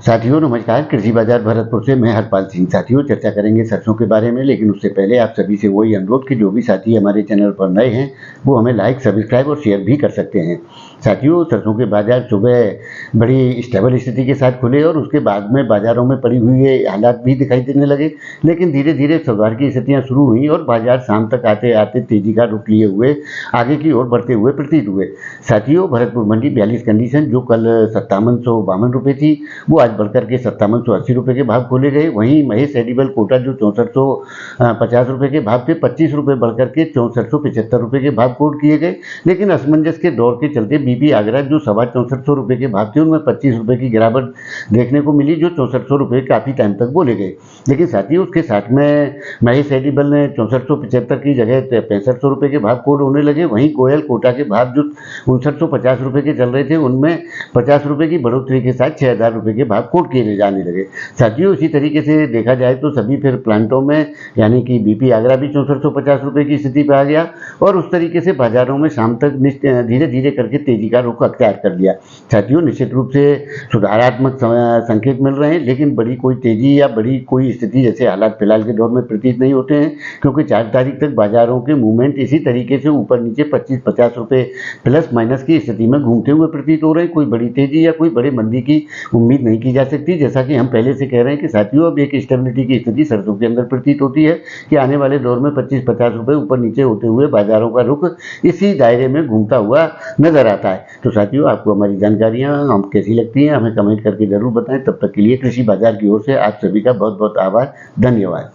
साथियों नमस्कार। कृषि बाजार भरतपुर से मैं हरपाल सिंह। साथियों चर्चा करेंगे सरसों के बारे में, लेकिन उससे पहले आप सभी से वही अनुरोध कि जो भी साथी हमारे चैनल पर नए हैं वो हमें लाइक, सब्सक्राइब और शेयर भी कर सकते हैं। साथियों सरसों के बाजार सुबह बड़ी स्टेबल स्थिति के साथ खुले और उसके बाद में बाजारों में पड़ी हुई हालात भी दिखाई देने लगे, लेकिन धीरे धीरे सुधार की स्थितियां शुरू हुई और बाजार शाम तक आते आते तेजी का रुख लिए हुए आगे की ओर बढ़ते हुए प्रतीत हुए। साथियों भरतपुर मंडी 42 कंडीशन जो कल 5752 रुपये थी वो आज बढ़कर के 5780 रुपये के भाव खोले गए। वहीं महेश एडिबल कोटा जो 6450 रुपये के भाव थे 25 रुपये बढ़कर के 6475 रुपये के भाव कोट किए गए। लेकिन असमंजस के दौर के चलते बीपी आगरा जो 6450 रुपये के भाव थे उनमें 25 रुपये की गिरावट देखने को मिली, जो 6400 रुपये काफ़ी टाइम तक बोले गए। लेकिन साथ ही उसके साथ में महेश एडिबल ने 6475 की जगह 6500 रुपये के भाव कोट होने लगे। वहीं कोयल कोटा के भाव जो 5950 रुपये के चल रहे थे उनमें 50 रुपये की बढ़ोतरी के साथ 6000 रुपये के भाव कोट किए जाने लगे। साथियों इसी तरीके से देखा जाए तो सभी फिर प्लांटों में यानी कि बीपी आगरा भी 6450 रुपये की स्थिति पर आ गया और उस तरीके से बाजारों में शाम तक धीरे धीरे करके तेजी का रुख अख्तियार कर लिया। साथियों निश्चित रूप से सुधारात्मक संकेत मिल रहे हैं, लेकिन बड़ी कोई तेजी या बड़ी कोई स्थिति जैसे हालात फिलहाल के दौर में प्रतीत नहीं होते हैं, क्योंकि 4 तारीख तक बाजारों के मूवमेंट इसी तरीके से ऊपर नीचे 25-50 रुपये प्लस माइनस की स्थिति में घूमते हुए प्रतीत हो रहे हैं। कोई बड़ी तेजी या कोई बड़े मंदी की उम्मीद नहीं की जा सकती। जैसा कि हम पहले से कह रहे हैं कि साथियों अब एक स्टेबिलिटी की स्थिति सरसों के अंदर प्रतीत होती है कि आने वाले दौर में 25-50 रुपये ऊपर नीचे होते हुए बाजारों का रुख इसी दायरे में घूमता हुआ नजर आता है। तो साथियों आपको हमारी जानकारियां हम कैसी लगती हैं हमें कमेंट करके जरूर बताएं। तब तक के लिए कृषि बाजार की ओर से आप सभी का बहुत बहुत आभार, धन्यवाद।